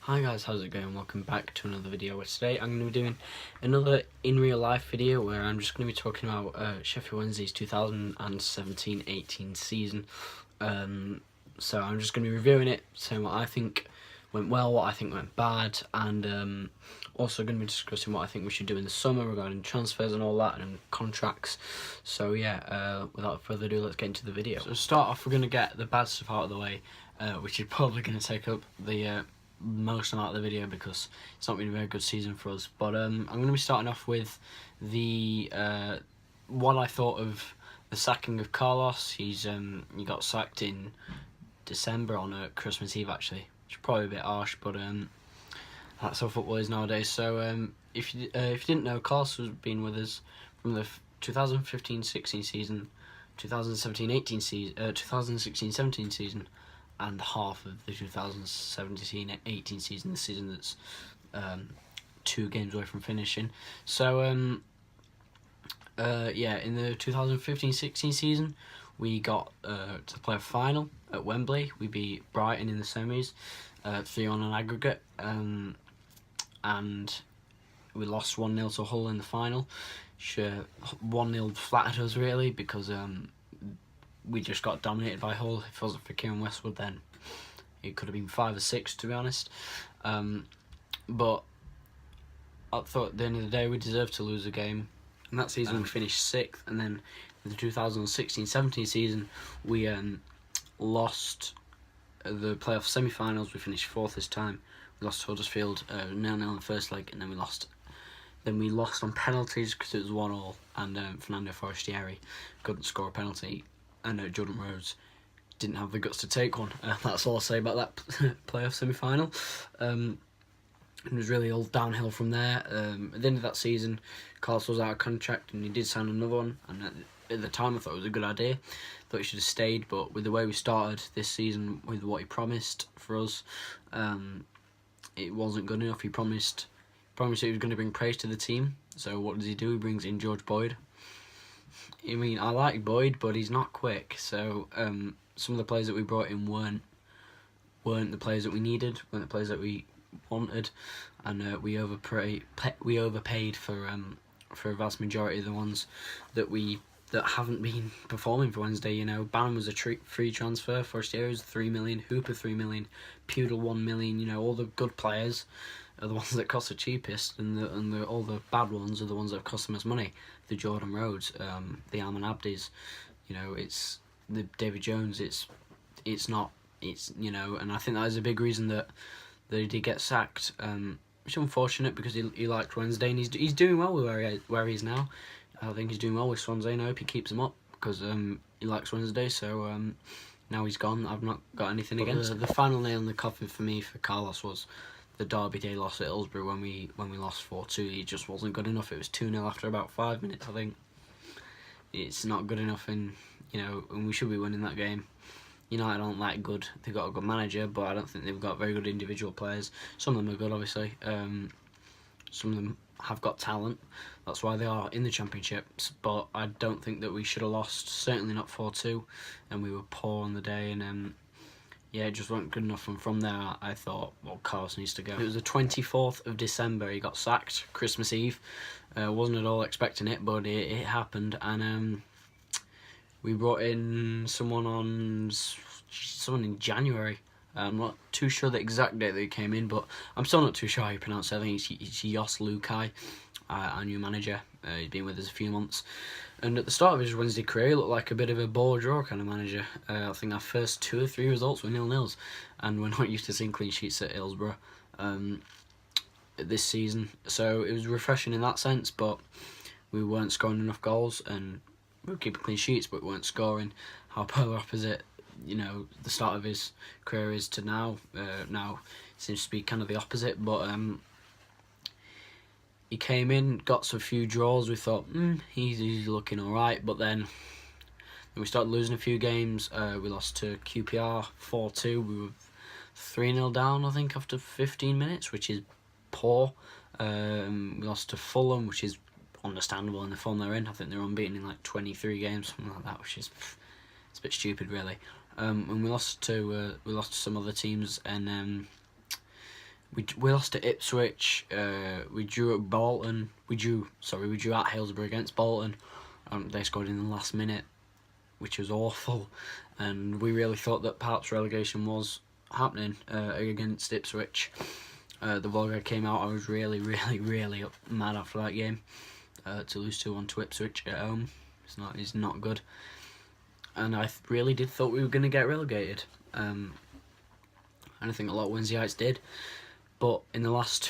Hi guys, how's it going? Welcome back to another video where today I'm going to be doing another in real life video where I'm just going to be talking about Sheffield Wednesday's 2017-18 season. So I'm just going to be reviewing it, saying what I think went well, what I think went bad, and also going to be discussing what I think we should do in the summer regarding transfers and all that, and contracts. So yeah, without further ado, let's get into the video. So to start off, we're going to get the bad stuff out of the way, which is probably going to take up the most amount of the video because it's not been a very good season for us. But I'm going to be starting off with the what I thought of the sacking of Carlos. He got sacked in December on Christmas Eve, actually, which is probably a bit harsh, but that's how football is nowadays. So if you didn't know, Carlos has been with us from the 2015-16 season, 2017-18 season, 2016-17 season, and half of the 2017-18 season, the season that's 2 games away from finishing. So yeah, in the 2015-16 season, we got to play a final at Wembley. We beat Brighton in the semis, 3-1 on aggregate, and we lost 1-0 to Hull in the final. 1-0 flattered us really, because we just got dominated by Hull. If it wasn't for Kieran Westwood, then it could have been 5 or 6, to be honest. But I thought at the end of the day we deserved to lose a game. And that season we finished 6th, and then in the 2016-17 season we lost the playoff semi-finals. We finished 4th this time. We lost to Huddersfield 0-0 in the first leg, and then we lost. Then we lost on penalties because it was 1-1, and Fernando Forestieri couldn't score a penalty, and Jordan Rhodes didn't have the guts to take one. That's all I'll say about that playoff semi-final. It was really all downhill from there. At the end of that season, Carlos was out of contract, and he did sign another one. And at the time, I thought it was a good idea. Thought he should have stayed, but with the way we started this season, with what he promised for us, it wasn't good enough. He promised that he was going to bring praise to the team. So what does he do? He brings in George Boyd. I mean, I like Boyd, but he's not quick. So some of the players that we brought in weren't the players that we needed, weren't the players that we wanted, and we overpaid for a vast majority of the ones that haven't been performing for Wednesday. You know, Bannon was a free transfer, Forestieri was 3 million, Hooper 3 million, Pudel 1 million. You know, all the good players are the ones that cost the cheapest, and all the bad ones are the ones that have cost the most money. The Jordan Rhodes, the Alman Abdis, you know, it's the David Jones. It's you know, and I think that is a big reason that he did get sacked. Which is unfortunate because he liked Wednesday, and he's doing well where he is now. I think he's doing well with Swansea, and I hope he keeps him up because he likes Wednesday. So now he's gone, I've not got anything against. The final nail in the coffin for me for Carlos was the Derby Day loss at Hillsborough when we lost 4-2. He just wasn't good enough. It was 2-0 after about 5 minutes, I think. It's not good enough, and you know, and we should be winning that game. United aren't that good. They've got a good manager, but I don't think they've got very good individual players. Some of them are good, obviously. Some of them have got talent. That's why they are in the championships. But I don't think that we should have lost. Certainly not 4-2, and we were poor on the day. And yeah, it just wasn't good enough. And from there, I thought, well, Carlos needs to go. It was the 24th of December. He got sacked, Christmas Eve. Wasn't at all expecting it, but it happened. And we brought in someone in January. I'm not too sure the exact date that he came in, but I'm still not too sure how you pronounce it. I think it's Jos Lukai, our new manager. He's been with us a few months. And at the start of his Wednesday career, he looked like a bit of a ball draw kind of manager. I think our first 2 or 3 results were 0-0s, and we're not used to seeing clean sheets at Hillsborough this season. So it was refreshing in that sense, but we weren't scoring enough goals, and we were keeping clean sheets, but we weren't scoring. How polar opposite, you know, the start of his career is to now. Now it seems to be kind of the opposite, but he came in, got some few draws. We thought, he's looking all right, but then we started losing a few games. We lost to QPR 4-2. We were 3-0 down, I think, after 15 minutes, which is poor. We lost to Fulham, which is understandable in the form they're in. I think they're unbeaten in like 23 games, something like that, which is it's a bit stupid, really. And we lost to some other teams, and We lost to Ipswich. We drew at Bolton. We drew at Hillsborough against Bolton. They scored in the last minute, which was awful, and we really thought that perhaps relegation was happening against Ipswich. The vlogger came out. I was really mad after that game. To lose 2-1 to Ipswich at home, it's not good, and I really did thought we were going to get relegated. And I think a lot of Wednesdayites did, but in the last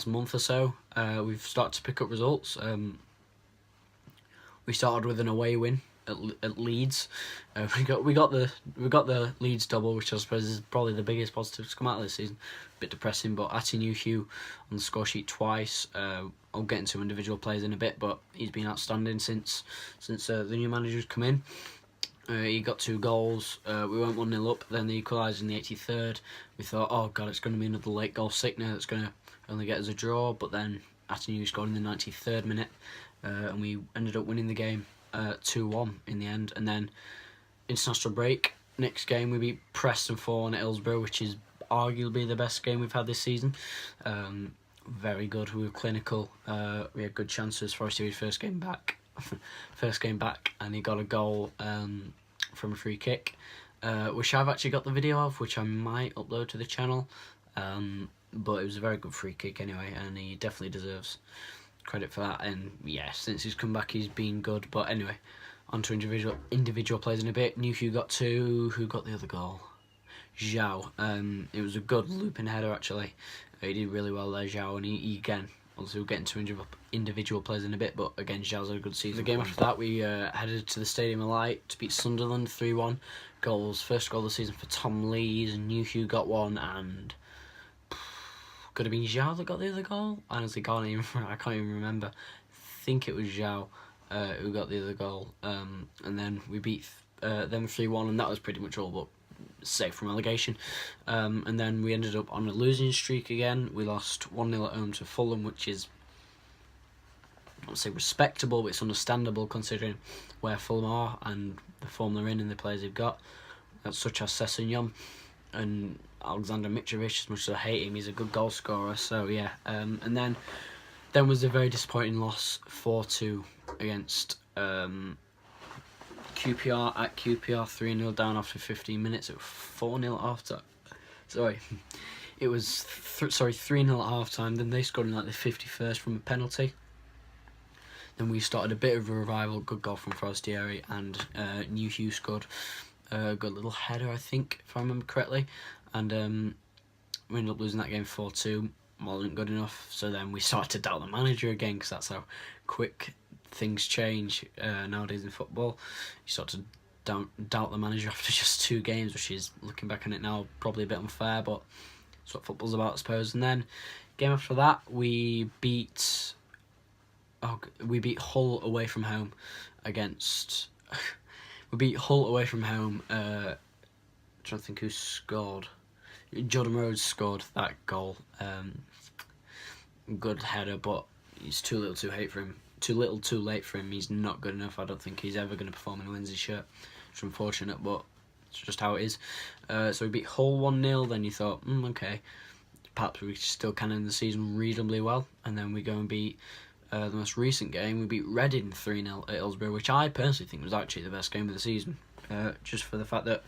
month or so, we've started to pick up results. We started with an away win at Leeds. We got the Leeds double, which I suppose is probably the biggest positive to come out of this season. A bit depressing, but Ati Nuhiu on the score sheet twice. I'll get into individual players in a bit, but he's been outstanding since the new manager's come in. He got 2 goals. We went 1-0 up, then they equalised in the 83rd. We thought, oh god, it's going to be another late goal sickener that's going to only get us a draw, but then Atinu scored in the 93rd minute, and we ended up winning the game 2-1 in the end. And then international break, next game we beat Preston 4-1 at Hillsborough, which is arguably the best game we've had this season. Very good. We were clinical. We had good chances. Forest Series first game back, and he got a goal from a free kick, which I've actually got the video of, which I might upload to the channel. But it was a very good free kick anyway, and he definitely deserves credit for that. And yeah, since he's come back, he's been good. But anyway, on to individual players in a bit. Nuhiu got 2. Who got the other goal? Zhao. It was a good looping header actually. He did really well there, Zhao, and he again. Obviously, we'll get into individual players in a bit, but again, Zhao's had a good season. The game after that, we headed to the Stadium of Light to beat Sunderland 3-1. Goals. First goal of the season for Tom Lees, and Nuhiu got 1, and could have been Zhao that got the other goal. I honestly can't even remember. I think it was Zhao who got the other goal. And then we beat them 3-1, and that was pretty much all but safe from relegation. And then we ended up on a losing streak again. We lost 1-0 at home to Fulham, which is, I won't say respectable, but it's understandable considering where Fulham are and the form they're in and the players they've got. That's such as Sessegnon and Alexander Mitrovic. As much as I hate him, he's a good goal scorer. So yeah, and then was a very disappointing loss 4-2 against QPR at QPR, 3-0 down after 15 minutes. It was 4-0 after. Sorry, it was 3-0 at half time. Then they scored in like the 51st from a penalty. Then we started a bit of a revival. Good goal from Forestieri, and Nuhiu scored a good little header, I think, if I remember correctly. And we ended up losing that game 4-2. Wasn't good enough. So then we started to doubt the manager again, because that's how quick things change nowadays in football. You start to doubt the manager after just 2 games, which is, looking back on it now, probably a bit unfair, but that's what football's about, I suppose. And then game after that, we beat Hull away from home against. We beat Hull away from home. I'm trying to think who scored. Jordan Rhodes scored that goal. Good header, but it's too little, too late for him. Too late for him. He's not good enough. I don't think he's ever going to perform in a Lindsay shirt. It's unfortunate, but it's just how it is. So we beat Hull 1-0. Then you thought, okay, perhaps we still can end the season reasonably well. And then we go and beat the most recent game. We beat Reading 3-0 at Hillsborough, which I personally think was actually the best game of the season. Just for the fact that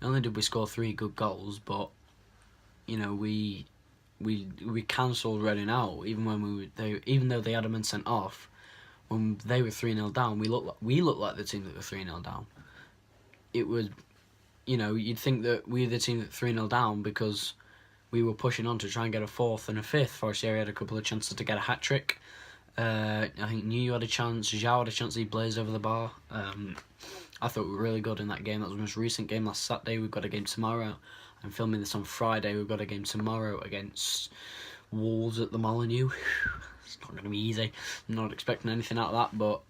not only did we score 3 good goals, but you know we cancelled Reading out even though they had a man sent off. When they were 3-0 down, we looked like the team that were 3-0 down. It was, you'd think that we were the team that 3-0 down because we were pushing on to try and get a 4th and a 5th. Forestieri had a couple of chances to get a hat-trick. I think Nuhiu had a chance, Zhao had a chance, he blazed over the bar. I thought we were really good in that game. That was the most recent game last Saturday. We've got a game tomorrow. I'm filming this on Friday. We've got a game tomorrow against Wolves at the Molineux. It's not going to be easy. I'm not expecting anything out of that, but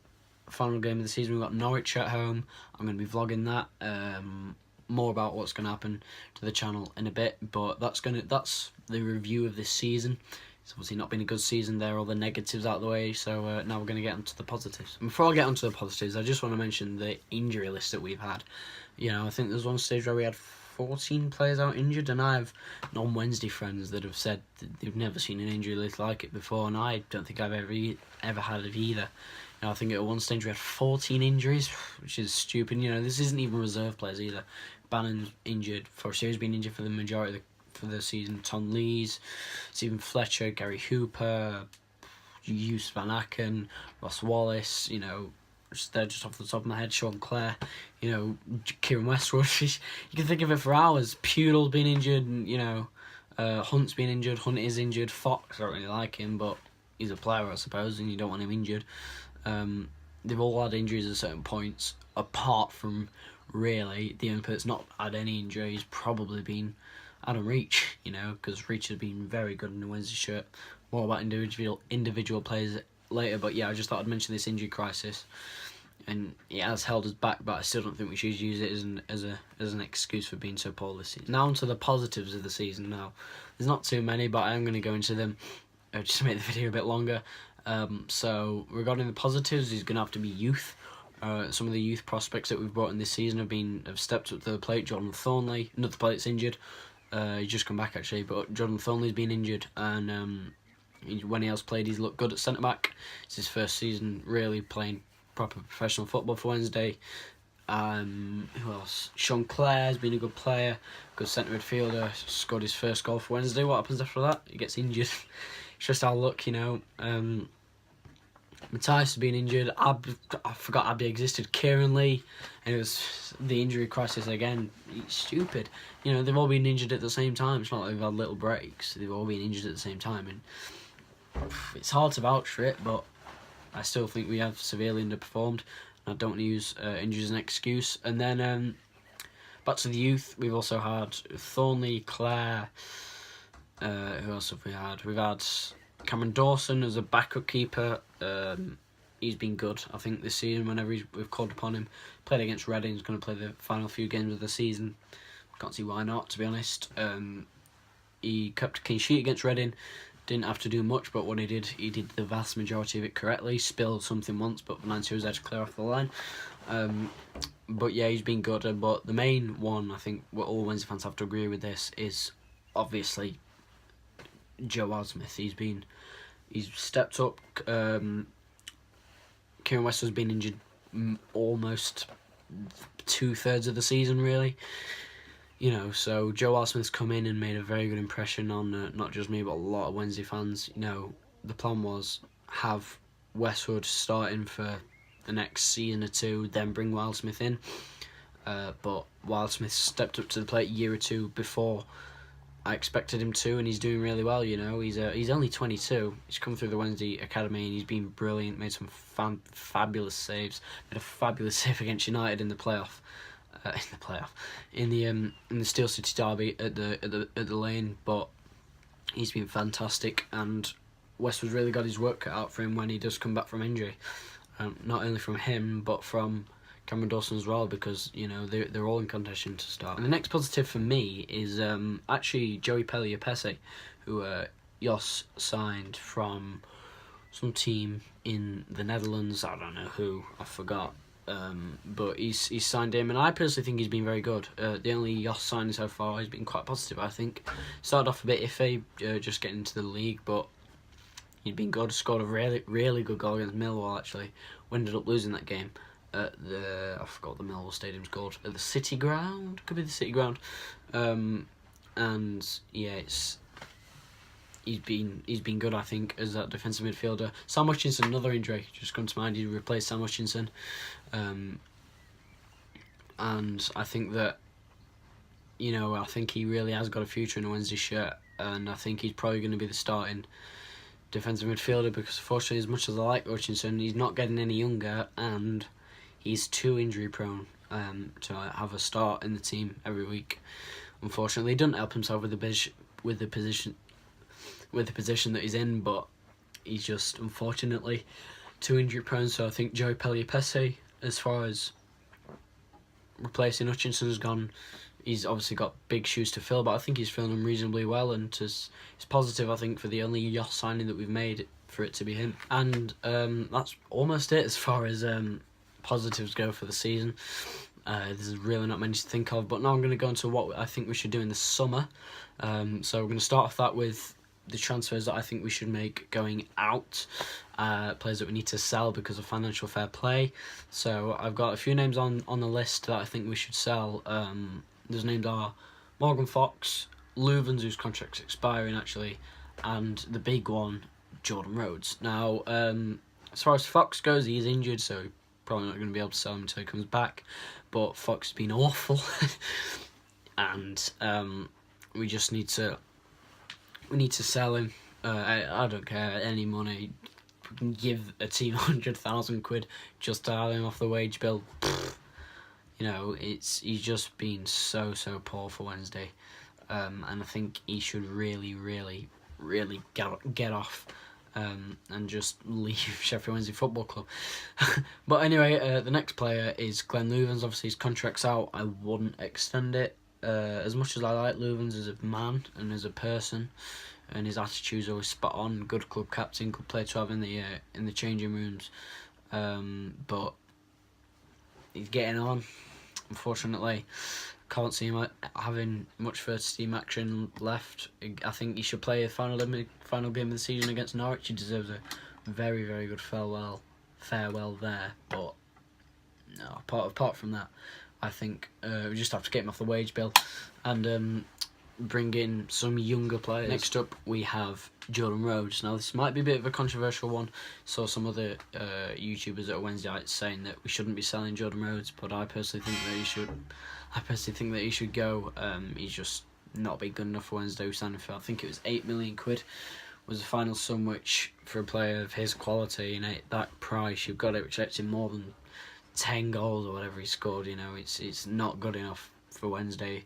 final game of the season, we've got Norwich at home. I'm going to be vlogging that. More about what's going to happen to the channel in a bit, but that's the review of this season. It's obviously not been a good season. There are all the negatives out of the way, so now we're going to get onto the positives. And before I get onto the positives, I just want to mention the injury list that we've had. I think there's one stage where we had 14 players out injured, and I have non-Wednesday friends that have said that they've never seen an injury list like it before, and I don't think I've ever had it either. You know, I think at one stage we had 14 injuries, which is stupid. You know, this isn't even reserve players either. Bannon's injured, Forstier's been injured for the majority of the season. Tom Lees, Stephen Fletcher, Gary Hooper, Hughes Van Aken, Ross Wallace, you know, just off the top of my head, Sean Clare, you know, Kieran Westwood. You can think of it for hours. Pudle's been injured, and, you know, Hunt's been injured. Hunt is injured. Fox, I don't really like him, but he's a player, I suppose, and you don't want him injured. They've all had injuries at certain points, apart from, really, the only person that's not had any injuries probably been Adam Reach, you know, because Reach has been very good in the Wednesday shirt. More about individual players later, but yeah, I just thought I'd mention this injury crisis, and it has held us back, but I still don't think we should use it as an excuse for being so poor this season. Now onto the positives of the season. Now, there's not too many, but I am going to go into them just to make the video a bit longer. So regarding the positives, he's going to have to be youth. Some of the youth prospects that we've brought in this season have stepped up to the plate. Jordan Thornley, another player that's injured. He's just come back actually, but Jordan Thornley's been injured, and when he has played, he's looked good at centre back. It's his first season really playing proper professional football for Wednesday. Who else? Sean Clare's been a good player, good centre midfielder. Scored his first goal for Wednesday. What happens after that? He gets injured. It's just our luck, you know. Matthias has been injured. I forgot Abdi existed. Kieran Lee, and it was the injury crisis again. It's stupid. You know, they've all been injured at the same time. It's not like they've had little breaks. They've all been injured at the same time, and it's hard to vouch for it, but I still think we have severely underperformed. I don't want to use injuries as an excuse. And then back to the youth, we've also had Thornley, Clare. Who else have we had? We've had Cameron Dawson as a backup keeper. He's been good, I think, this season. Whenever we've called upon him, played against Reading. He's going to play the final few games of the season. Can't see why not, to be honest. He kept a clean sheet against Reading. Didn't have to do much, but what he did the vast majority of it correctly. Spilled something once, but Valencia was there to clear off the line. But yeah, he's been good. But the main one, I think, what all Wednesday fans have to agree with this, is obviously Joe Wildsmith. He's stepped up. Kieran West has been injured almost 2/3 of the season, really. You know, so Joe Wildsmith's come in and made a very good impression on not just me, but a lot of Wednesday fans. You know, the plan was have Westwood starting for the next season or two, then bring Wildsmith in. But Wildsmith stepped up to the plate a year or two before I expected him to, and he's doing really well. You know, he's only 22. He's come through the Wednesday academy and he's been brilliant. Made some fabulous saves. Made a fabulous save against United in the playoff. In the Steel City derby at the Lane, but he's been fantastic, and Westwood's really got his work cut out for him when he does come back from injury. Not only from him, but from Cameron Dawson as well, because you know they're all in contention to start. And the next positive for me is actually Joey Pellier-Pesse, who Jos signed from some team in the Netherlands. I don't know who, I forgot. But he's signed him, and I personally think he's been very good. The only Jos signing so far has been quite positive, I think. Started off a bit iffy, just getting into the league, but he'd been good. Scored a really good goal against Millwall, actually. We ended up losing that game at I forgot what the Millwall stadium's called. At the City Ground? Could be the City Ground. And yeah, he's been good, I think, as that defensive midfielder. Sam Hutchinson, another injury just comes to mind. He replaced Sam Hutchinson, and I think that, you know, I think he really has got a future in a Wednesday shirt, and I think he's probably going to be the starting defensive midfielder, because unfortunately, as much as I like Hutchinson, he's not getting any younger, and he's too injury prone to have a start in the team every week. Unfortunately, he doesn't help himself with the position that he's in, but he's just unfortunately too injury prone. So I think Joey Pellier-Pesse, as far as replacing Hutchinson, has gone. He's obviously got big shoes to fill, but I think he's filling them reasonably well, and it's positive, I think, for the only Jos signing that we've made for it to be him. And that's almost it as far as positives go for the season. There's really not many to think of, but now I'm going to go into what I think we should do in the summer. So we're going to start off that with the transfers that I think we should make going out, players that we need to sell because of financial fair play. So I've got a few names on the list that I think we should sell. Those names are Morgan Fox, Louvens, whose contract's expiring actually, and the big one, Jordan Rhodes. Now, as far as Fox goes, he's injured, so probably not going to be able to sell him until he comes back. But Fox has been awful, and we just need to sell him. I don't care any money. We can give a team 100,000 quid just to have him off the wage bill. You know, he's just been so poor for Wednesday, and I think he should really get off. And just leave Sheffield Wednesday Football Club. But anyway, the next player is Glenn Louvens. Obviously his contract's out. I wouldn't extend it. As much as I like Louvens as a man and as a person, and his attitude's always spot on, good club captain, good player to have in the changing rooms, but he's getting on, unfortunately. Can't see him having much first team action left. I think he should play a final game of the season against Norwich. He deserves a very good farewell there. But no, apart from that, I think we just have to get him off the wage bill and bring in some younger players. Next up, we have Jordan Rhodes. Now, this might be a bit of a controversial one. Saw some other YouTubers at Wednesday night saying that we shouldn't be selling Jordan Rhodes, but I personally think that he should. I personally think that he should go. He's just not been good enough for Wednesday. We signed him for, I think it was 8 million quid was the final sum, which for a player of his quality and at that price, you've got to expect him more than 10 goals or whatever he scored. You know, it's not good enough for Wednesday.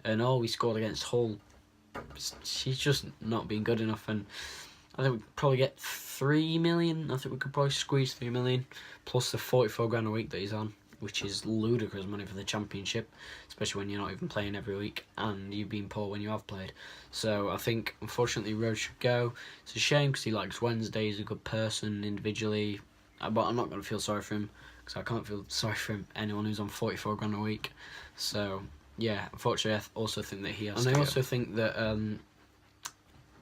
And all we scored against Hull, he's just not been good enough. And I think we could probably get 3 million. I think we could probably squeeze 3 million plus the 44 grand a week that he's on, which is ludicrous money for the Championship, especially when you're not even playing every week and you've been poor when you have played. So I think, unfortunately, Rhodes should go. It's a shame because he likes Wednesday, he's a good person individually, but I'm not going to feel sorry for him because I can't feel sorry for anyone who's on 44 grand a week. So, yeah, unfortunately, I also think that he has to go. And I also think that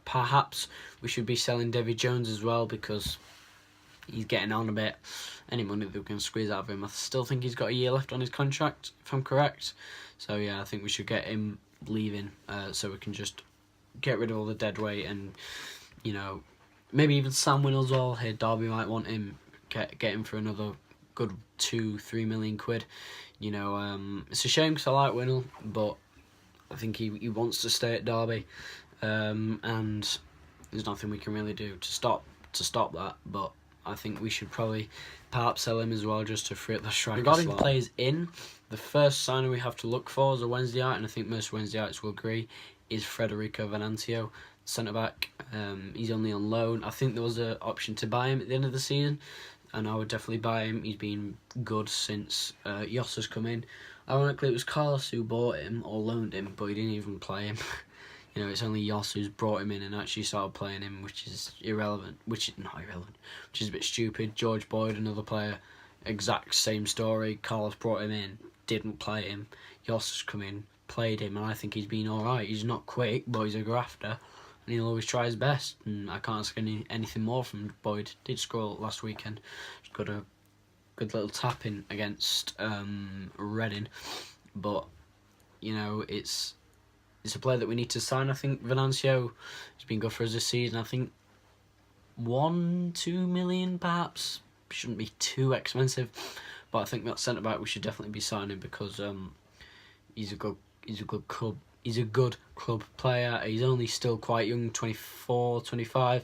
perhaps we should be selling David Jones as well because he's getting on a bit. Any money that we can squeeze out of him, I still think he's got a year left on his contract, if I'm correct. So yeah, I think we should get him leaving, so we can just get rid of all the dead weight and, you know, maybe even Sam Winnell as well. Here, Derby might want him, get him for another good 2-3 million quid. You know, it's a shame because I like Winnell, but I think he wants to stay at Derby, and there's nothing we can really do to stop that. But I think we should probably perhaps sell him as well just to free up the striker slot. Regarding players in, the first signing we have to look for as a Wednesdayite, and I think most Wednesdayites will agree, is Federico Venancio, centre-back. He's only on loan. I think there was an option to buy him at the end of the season, and I would definitely buy him. He's been good since Yoss has come in. Ironically, it was Carlos who bought him or loaned him, but he didn't even play him. You know, it's only Yoss who's brought him in and actually started playing him, which is irrelevant. Which is a bit stupid. George Boyd, another player, exact same story. Carlos brought him in, didn't play him. Yoss has come in, played him, and I think he's been alright. He's not quick, but he's a grafter, and he'll always try his best. And I can't ask anything more from Boyd. Did score last weekend. He's got a good little tap in against Reading, but you know, it's a player that we need to sign. I think Venancio has been good for us this season. I think 1-2 million perhaps, shouldn't be too expensive, but I think that centre back we should definitely be signing because he's a good club player. He's only still quite young, 24, 25.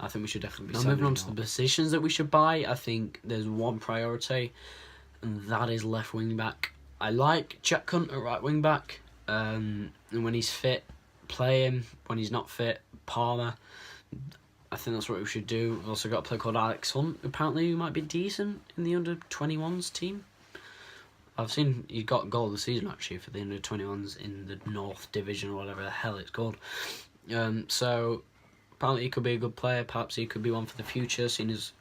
I think we should definitely be signing. Moving on to the positions that we should buy, I think there's one priority, and that is left wing back. I like Jack Hunt at right wing back. And when he's fit, play him. When he's not fit, Palmer. I think that's what we should do. We've also got a player called Alex Hunt, apparently who might be decent in the under-21s team. I've seen he got goal of the season actually for the under-21s in the North Division or whatever the hell it's called. So apparently he could be a good player. Perhaps he could be one for the future, seeing as,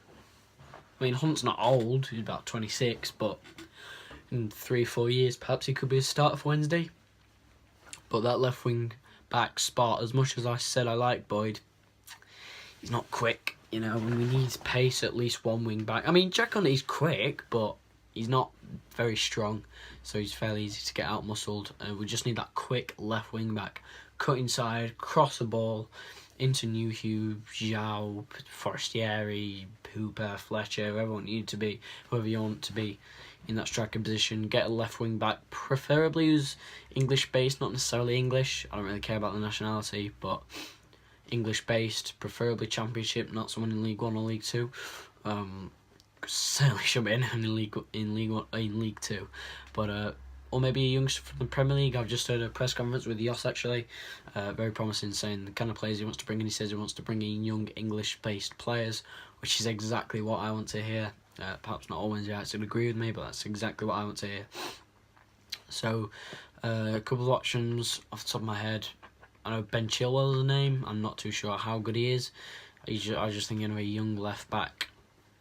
I mean, Hunt's not old. He's about 26, but in 3-4 years, perhaps he could be a starter for Wednesday. But that left wing back spot, as much as I said I like Boyd, he's not quick, you know, and we need pace at least one wing back. I mean, Jack Hunt is quick, but he's not very strong, so he's fairly easy to get out muscled. We just need that quick left wing back, cut inside, cross the ball into Newhugh, Zhao, Forestieri, Hooper, Fletcher, whoever you need to be, whoever you want to be in that striker position. Get a left wing back, preferably who's English based, not necessarily English. I don't really care about the nationality, but English based, preferably Championship, not someone in League One or League Two. Certainly should be in League Two, but or maybe a youngster from the Premier League. I've just heard a press conference with Yoss actually, very promising, saying the kind of players he wants to bring in. He says he wants to bring in young English-based players, which is exactly what I want to hear. Perhaps not all Wednesday nights would agree with me, but that's exactly what I want to hear. So, a couple of options off the top of my head. I know Ben Chilwell's a name. I'm not too sure how good he is. I was just thinking of a young left back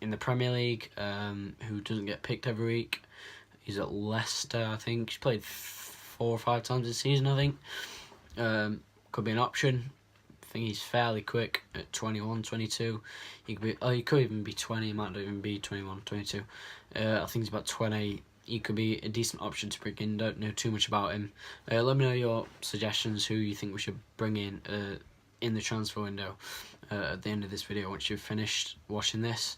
in the Premier League who doesn't get picked every week. He's at Leicester, I think. He's played 4 or 5 times this season, I think. Could be an option. I think he's fairly quick at 21, 22. He could even be 20. He might not even be 21, 22. I think he's about 20. He could be a decent option to bring in. Don't know too much about him. Let me know your suggestions, who you think we should bring in the transfer window at the end of this video once you've finished watching this.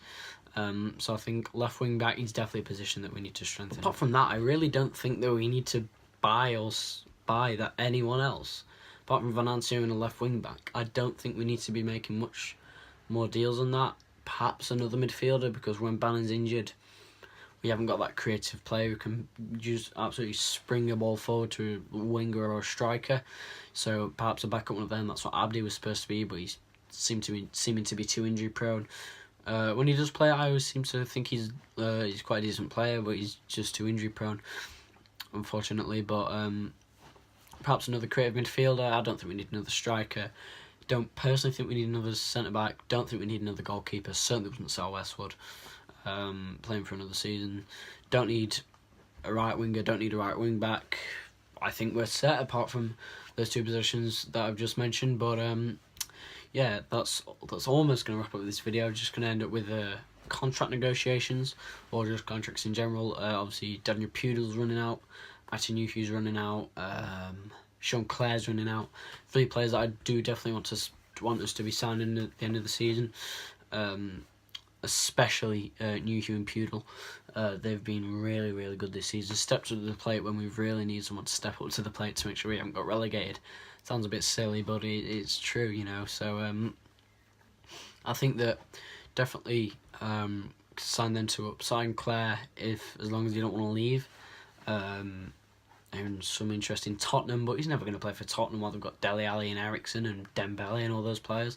So I think left wing back is definitely a position that we need to strengthen. Apart from that, I really don't think that we need to buy that anyone else. Apart from Van Aansio and a left wing back, I don't think we need to be making much more deals on that. Perhaps another midfielder, because when Bannon's injured, we haven't got that creative player who can just absolutely spring a ball forward to a winger or a striker. So perhaps a backup one of them. That's what Abdi was supposed to be, but he's seeming to be too injury prone. When he does play, I always seem to think he's quite a decent player, but he's just too injury prone, unfortunately. But perhaps another creative midfielder. I don't think we need another striker. Don't personally think we need another centre back. Don't think we need another goalkeeper. Certainly wouldn't sell Westwood. Playing for another season. Don't need a right winger. Don't need a right wing back. I think we're set apart from those 2 positions that I've just mentioned. But yeah, that's almost going to wrap up this video. I'm just going to end up with contract negotiations or just contracts in general. Obviously, Daniel Pudil's running out. Matty Newhugh's running out. Sean Clare's running out. 3 players that I do definitely want us to be signing at the end of the season. Especially Newhugh and Pudil. They've been really, really good this season. Stepped up to the plate when we really need someone to step up to the plate to make sure we haven't got relegated. Sounds a bit silly, but it's true, you know. So I think that definitely sign them two up. Sign Clare as long as you don't want to leave. And some interest in Tottenham, but he's never going to play for Tottenham while they've got Dele Alli and Eriksen and Dembele and all those players.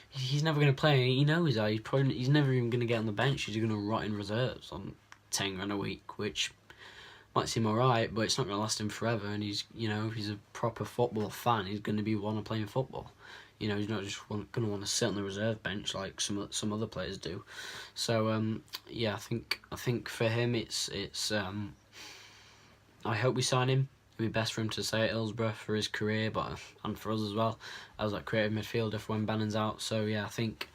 He's never going to play. He knows that. He's never even going to get on the bench. He's going to rot in reserves on £10 a week, which might seem alright, but it's not going to last him forever. And he's a proper football fan, he's going to be one of playing football. You know, he's not just going to want to sit on the reserve bench like some other players do. So yeah, I think for him it's I hope we sign him. It'd be best for him to stay at Hillsborough for his career, and for us as well, as that creative midfielder for when Bannon's out. So yeah, I think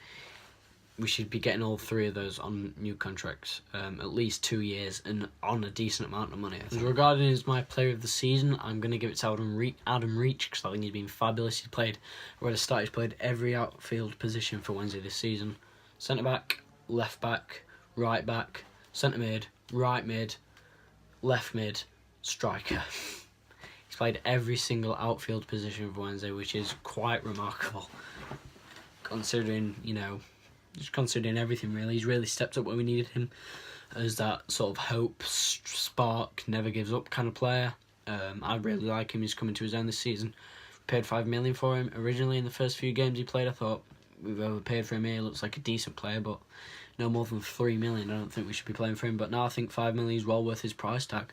we should be getting all 3 of those on new contracts, at least 2 years, and on a decent amount of money. As regarding as my player of the season, I'm going to give it to Adam Reach, because I think he's been fabulous. He's played every outfield position for Wednesday this season. Centre back, left back, right back, centre mid, right mid, left mid, striker. He's played every single outfield position for Wednesday, which is quite remarkable, considering, just considering everything really. He's really stepped up when we needed him as that sort of hope, spark, never gives up kind of player. I really like him. He's coming to his own this season. Paid $5 million for him originally in the first few games he played. I thought we've overpaid for him here. Looks like a decent player, but no more than $3 million. I don't think we should be playing for him. But now I think $5 million is well worth his price tag.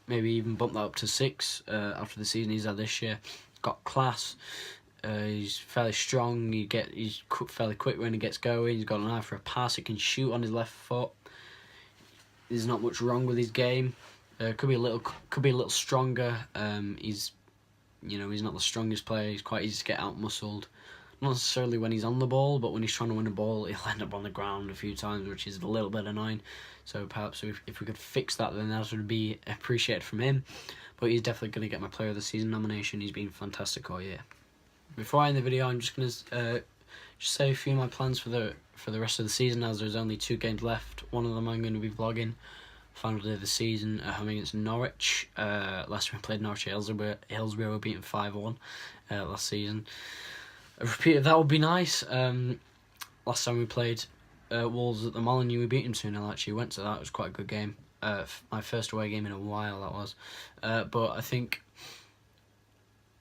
Maybe even bump that up to 6 after the season he's had this year. Got class. He's fairly strong. He's fairly quick when he gets going. He's got an eye for a pass. He can shoot on his left foot. there's not much wrong with his game. Could be a little stronger. He's not the strongest player. He's quite easy to get out muscled. Not necessarily when he's on the ball, but when he's trying to win a ball, he'll end up on the ground a few times, which is a little bit annoying. So perhaps if we could fix that, then that would be appreciated from him. But he's definitely going to get my Player of the Season nomination. He's been fantastic all year. Before I end the video, I'm just going to just say a few of my plans for the rest of the season, as there's only 2 games left. One of them I'm going to be vlogging. Final day of the season at home against Norwich. Last time we played Norwich at Hillsborough were beaten 5-1 last season. A repeat of that would be nice. Last time we played Wolves at the Molineux, we beat him 2-0 actually. Went to that, it was quite a good game. My first away game in a while, that was. But I think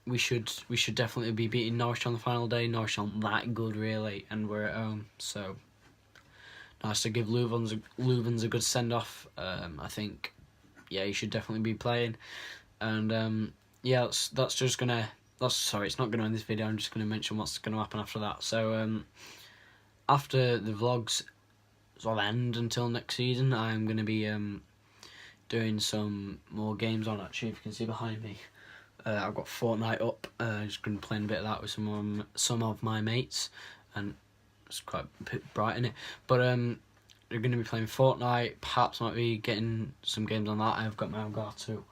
we should definitely be beating Norwich on the final day. Norwich aren't that good really, and we're at home, so nice to give Louvens a good send off. I think, yeah, he should definitely be playing, and yeah, that's just gonna. Sorry, it's not gonna end this video. I'm just gonna mention what's gonna happen after that. So after the vlogs sort of end until next season, I'm gonna be doing some more games on. Actually, if you can see behind me, I've got Fortnite up. Just gonna play a bit of that with some of my mates, and it's quite a bit bright in it. But we're gonna be playing Fortnite. Perhaps might be getting some games on that. I've got my Elgato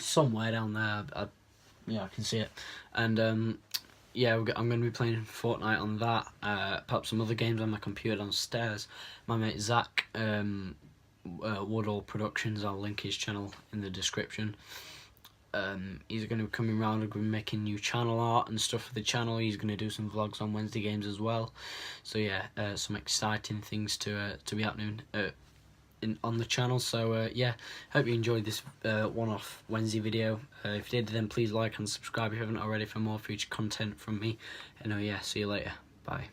somewhere down there. Yeah, I can see it. And yeah, I'm going to be playing Fortnite on that. Perhaps some other games on my computer downstairs. My mate Zach, Woodall Productions, I'll link his channel in the description. He's going to be coming around and making new channel art and stuff for the channel. He's going to do some vlogs on Wednesday games as well. So yeah, some exciting things to be happening on the channel. So yeah, hope you enjoyed this one-off Wednesday video. If you did, then please like and subscribe if you haven't already for more future content from me. And yeah, see you later. Bye.